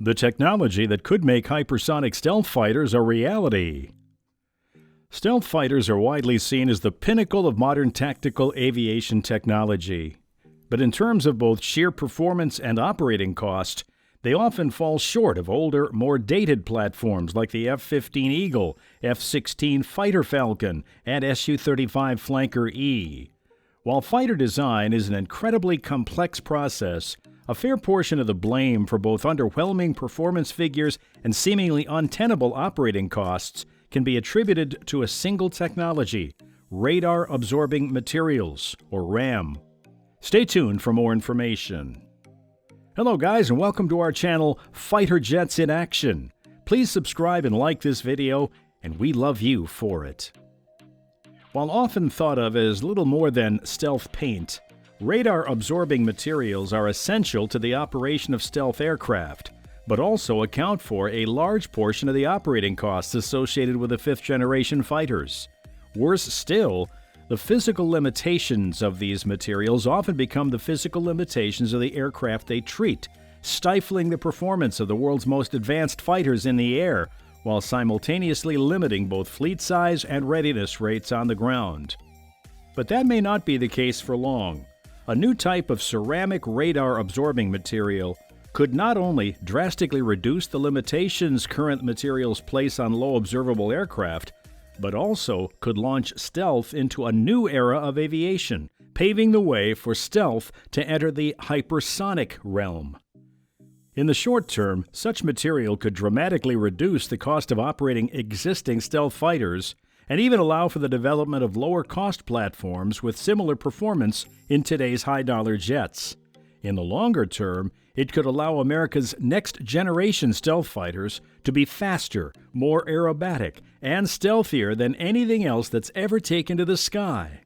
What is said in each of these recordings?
the technology that could make hypersonic stealth fighters a reality. Stealth fighters are widely seen as the pinnacle of modern tactical aviation technology. But in terms of both sheer performance and operating cost, they often fall short of older, more dated platforms like the F-15 Eagle, F-16 Fighter Falcon, and Su-35 Flanker E. While fighter design is an incredibly complex process, a fair portion of the blame for both underwhelming performance figures and seemingly untenable operating costs can be attributed to a single technology, radar-absorbing materials, or RAM. Stay tuned for more information. Hello guys, and welcome to our channel, Fighter Jets in Action. Please subscribe and like this video, and we love you for it. While often thought of as little more than stealth paint, radar-absorbing materials are essential to the operation of stealth aircraft, but also account for a large portion of the operating costs associated with the fifth-generation fighters. Worse still, the physical limitations of these materials often become the physical limitations of the aircraft they treat, stifling the performance of the world's most advanced fighters in the air, while simultaneously limiting both fleet size and readiness rates on the ground. But that may not be the case for long. A new type of ceramic radar-absorbing material could not only drastically reduce the limitations current materials place on low observable aircraft, but also could launch stealth into a new era of aviation, paving the way for stealth to enter the hypersonic realm. In the short term, such material could dramatically reduce the cost of operating existing stealth fighters and even allow for the development of lower-cost platforms with similar performance in today's high-dollar jets. In the longer term, it could allow America's next-generation stealth fighters to be faster, more aerobatic, and stealthier than anything else that's ever taken to the sky.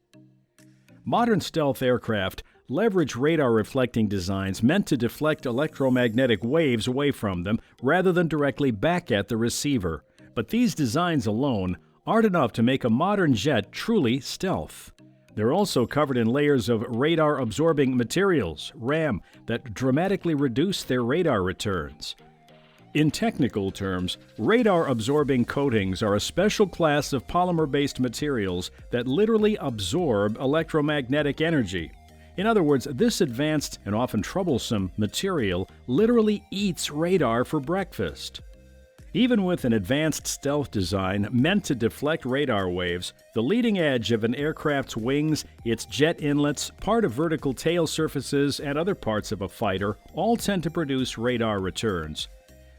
Modern stealth aircraft leverage radar-reflecting designs meant to deflect electromagnetic waves away from them rather than directly back at the receiver. But these designs alone aren't enough to make a modern jet truly stealth. They're also covered in layers of radar-absorbing materials, RAM, that dramatically reduce their radar returns. In technical terms, radar-absorbing coatings are a special class of polymer-based materials that literally absorb electromagnetic energy. In other words, this advanced and often troublesome material literally eats radar for breakfast. Even with an advanced stealth design meant to deflect radar waves, the leading edge of an aircraft's wings, its jet inlets, part of vertical tail surfaces, and other parts of a fighter all tend to produce radar returns.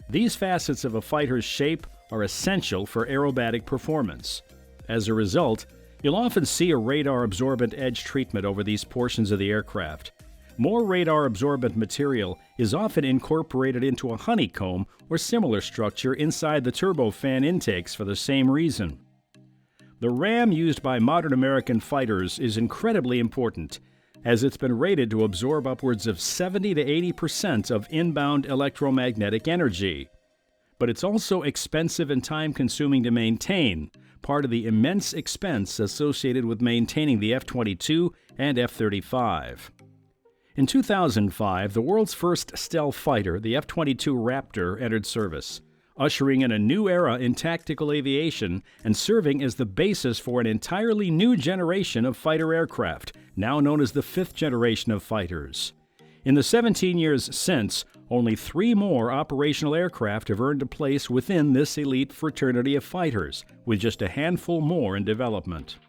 These facets of a fighter's shape are essential for aerobatic performance. As a result, you'll often see a radar-absorbent edge treatment over these portions of the aircraft. More radar-absorbent material is often incorporated into a honeycomb or similar structure inside the turbofan intakes for the same reason. The RAM used by modern American fighters is incredibly important, as it's been rated to absorb upwards of 70 to 80% of inbound electromagnetic energy. But it's also expensive and time-consuming to maintain, part of the immense expense associated with maintaining the F-22 and F-35. In 2005, the world's first stealth fighter, the F-22 Raptor, entered service, ushering in a new era in tactical aviation and serving as the basis for an entirely new generation of fighter aircraft, now known as the fifth generation of fighters. In the 17 years since, only 3 more operational aircraft have earned a place within this elite fraternity of fighters, with just a handful more in development.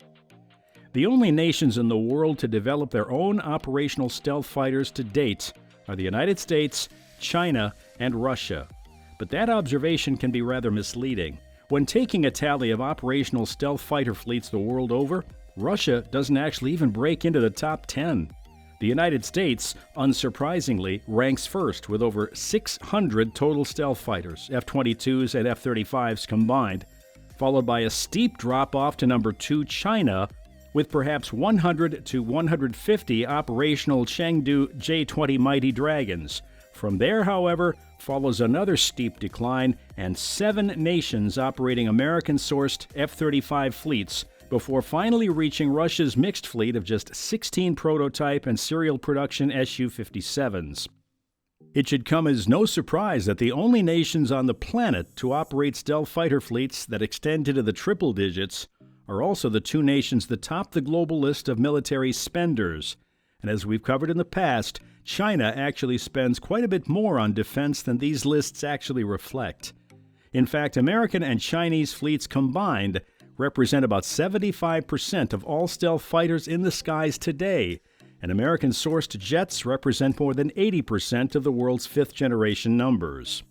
The only nations in the world to develop their own operational stealth fighters to date are the United States, China, and Russia. But that observation can be rather misleading. When taking a tally of operational stealth fighter fleets the world over, Russia doesn't actually even break into the top 10. The United States, unsurprisingly, ranks first with over 600 total stealth fighters, F-22s and F-35s combined, followed by a steep drop-off to number 2, China, with perhaps 100 to 150 operational Chengdu J-20 Mighty Dragons. From there, however, follows another steep decline and 7 nations operating American-sourced F-35 fleets before finally reaching Russia's mixed fleet of just 16 prototype and serial production Su-57s. It should come as no surprise that the only nations on the planet to operate stealth fighter fleets that extend into the triple digits are also the two nations that top the global list of military spenders. And as we've covered in the past, China actually spends quite a bit more on defense than these lists actually reflect. In fact, American and Chinese fleets combined represent about 75% of all stealth fighters in the skies today, and American-sourced jets represent more than 80% of the world's fifth-generation numbers.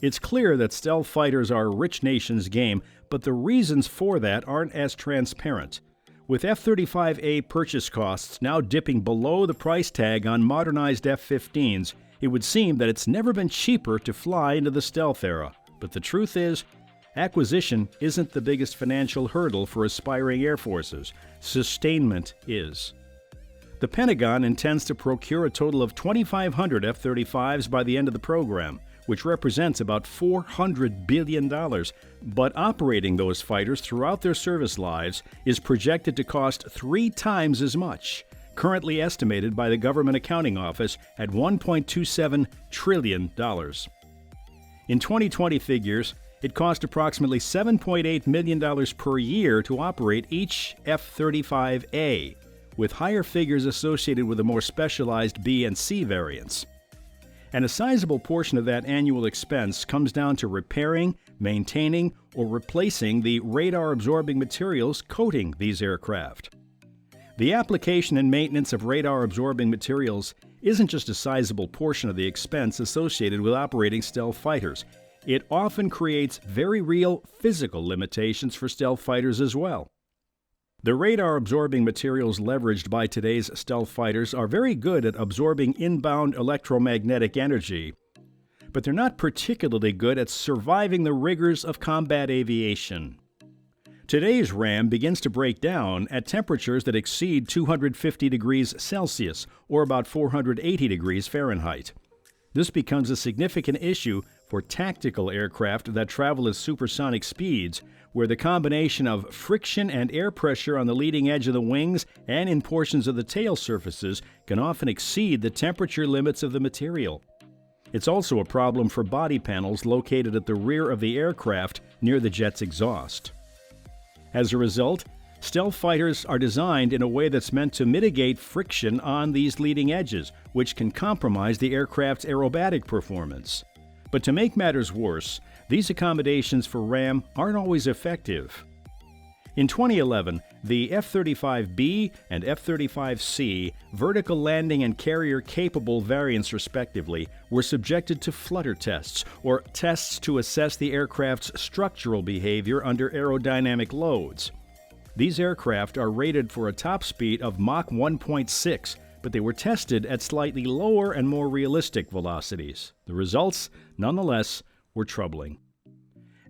It's clear that stealth fighters are a rich nation's game, but the reasons for that aren't as transparent. With F-35A purchase costs now dipping below the price tag on modernized F-15s, it would seem that it's never been cheaper to fly into the stealth era. But the truth is, acquisition isn't the biggest financial hurdle for aspiring air forces. Sustainment is. The Pentagon intends to procure a total of 2,500 F-35s by the end of the program, which represents about $400 billion. But operating those fighters throughout their service lives is projected to cost 3 times as much, currently estimated by the Government Accounting Office at $1.27 trillion. In 2020 figures, it cost approximately $7.8 million per year to operate each F-35A, with higher figures associated with the more specialized B and C variants. And a sizable portion of that annual expense comes down to repairing, maintaining, or replacing the radar-absorbing materials coating these aircraft. The application and maintenance of radar-absorbing materials isn't just a sizable portion of the expense associated with operating stealth fighters. It often creates very real physical limitations for stealth fighters as well. The radar-absorbing materials leveraged by today's stealth fighters are very good at absorbing inbound electromagnetic energy, but they're not particularly good at surviving the rigors of combat aviation. Today's RAM begins to break down at temperatures that exceed 250 degrees Celsius, or about 480 degrees Fahrenheit. This becomes a significant issue for tactical aircraft that travel at supersonic speeds, where the combination of friction and air pressure on the leading edge of the wings and in portions of the tail surfaces can often exceed the temperature limits of the material. It's also a problem for body panels located at the rear of the aircraft near the jet's exhaust. As a result, stealth fighters are designed in a way that's meant to mitigate friction on these leading edges, which can compromise the aircraft's aerobatic performance. But to make matters worse, these accommodations for RAM aren't always effective. In 2011, the F-35B and F-35C vertical landing and carrier-capable variants respectively were subjected to flutter tests, or tests to assess the aircraft's structural behavior under aerodynamic loads. These aircraft are rated for a top speed of Mach 1.6, but they were tested at slightly lower and more realistic velocities. The results, nonetheless, were troubling.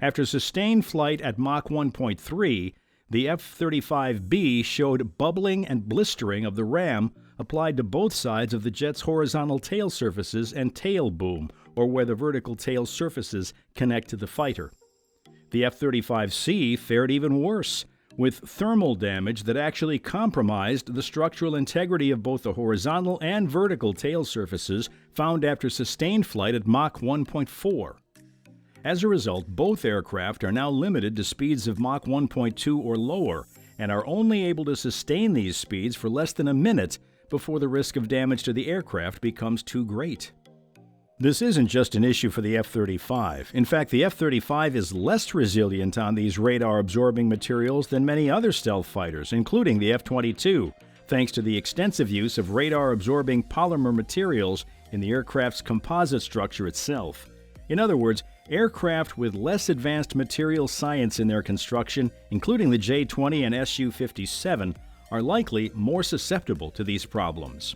After sustained flight at Mach 1.3, the F-35B showed bubbling and blistering of the ram applied to both sides of the jet's horizontal tail surfaces and tail boom, or where the vertical tail surfaces connect to the fighter. The F-35C fared even worse, with thermal damage that actually compromised the structural integrity of both the horizontal and vertical tail surfaces found after sustained flight at Mach 1.4. As a result, both aircraft are now limited to speeds of Mach 1.2 or lower, and are only able to sustain these speeds for less than a minute before the risk of damage to the aircraft becomes too great. This isn't just an issue for the F-35. In fact, the F-35 is less resilient on these radar-absorbing materials than many other stealth fighters, including the F-22, thanks to the extensive use of radar-absorbing polymer materials in the aircraft's composite structure itself. In other words, aircraft with less advanced material science in their construction, including the J-20 and Su-57, are likely more susceptible to these problems.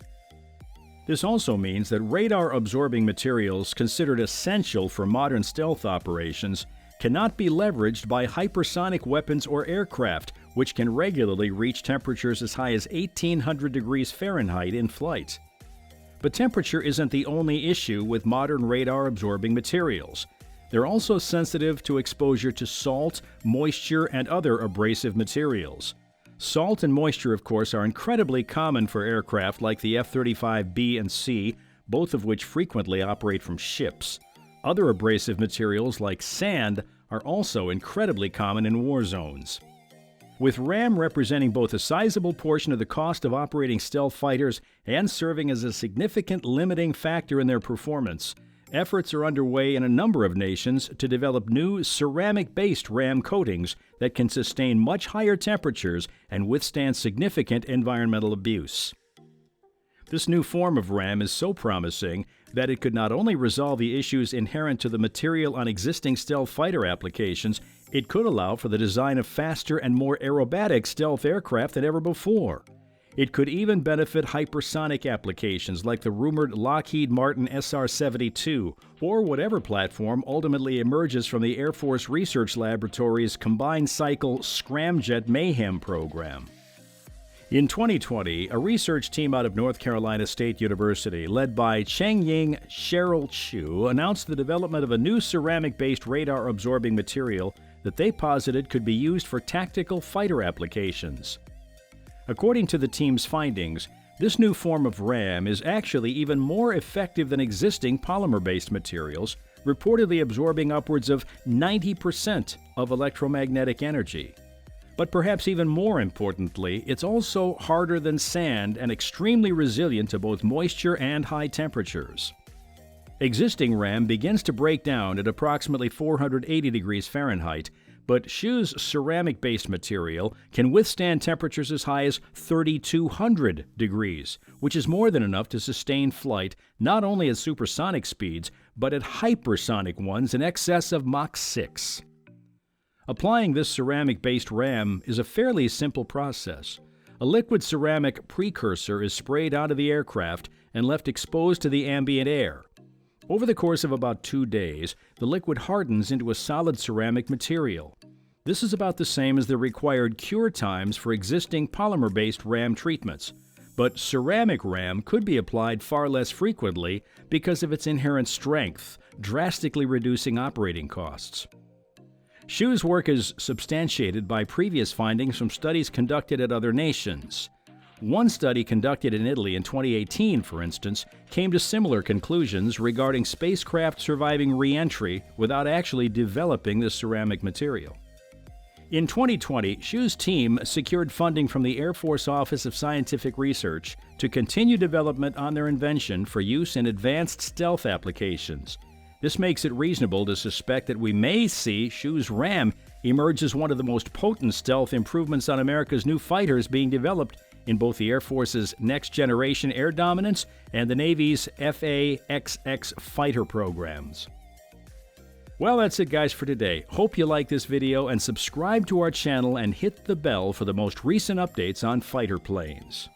This also means that radar-absorbing materials considered essential for modern stealth operations cannot be leveraged by hypersonic weapons or aircraft, which can regularly reach temperatures as high as 1,800 degrees Fahrenheit in flight. But temperature isn't the only issue with modern radar-absorbing materials. They're also sensitive to exposure to salt, moisture, and other abrasive materials. Salt and moisture, of course, are incredibly common for aircraft like the F-35B and C, both of which frequently operate from ships. Other abrasive materials like sand are also incredibly common in war zones. With RAM representing both a sizable portion of the cost of operating stealth fighters and serving as a significant limiting factor in their performance, efforts are underway in a number of nations to develop new ceramic-based RAM coatings that can sustain much higher temperatures and withstand significant environmental abuse. This new form of RAM is so promising that it could not only resolve the issues inherent to the material on existing stealth fighter applications, it could allow for the design of faster and more aerobatic stealth aircraft than ever before. It could even benefit hypersonic applications like the rumored Lockheed Martin SR-72 or whatever platform ultimately emerges from the Air Force Research Laboratory's Combined Cycle Scramjet Mayhem program. In 2020, a research team out of North Carolina State University, led by Cheng-Ying Cheryl Chu, announced the development of a new ceramic-based radar-absorbing material that they posited could be used for tactical fighter applications. According to the team's findings, this new form of RAM is actually even more effective than existing polymer-based materials, reportedly absorbing upwards of 90% of electromagnetic energy. But perhaps even more importantly, it's also harder than sand and extremely resilient to both moisture and high temperatures. Existing RAM begins to break down at approximately 480 degrees Fahrenheit, but Chu's ceramic-based material can withstand temperatures as high as 3,200 degrees, which is more than enough to sustain flight not only at supersonic speeds, but at hypersonic ones in excess of Mach 6. Applying this ceramic-based RAM is a fairly simple process. A liquid ceramic precursor is sprayed onto the aircraft and left exposed to the ambient air. Over the course of about 2 days, the liquid hardens into a solid ceramic material. This is about the same as the required cure times for existing polymer-based RAM treatments, but ceramic RAM could be applied far less frequently because of its inherent strength, drastically reducing operating costs. Chu's work is substantiated by previous findings from studies conducted at other nations. One study conducted in Italy in 2018, for instance, came to similar conclusions regarding spacecraft surviving re-entry without actually developing the ceramic material. In 2020, Chu's team secured funding from the Air Force Office of Scientific Research to continue development on their invention for use in advanced stealth applications. This makes it reasonable to suspect that we may see Chu's RAM emerge as one of the most potent stealth improvements on America's new fighters being developed in both the Air Force's next-generation air dominance and the Navy's FA-XX fighter programs. Well, that's it, guys, for today. Hope you like this video and subscribe to our channel and hit the bell for the most recent updates on fighter planes.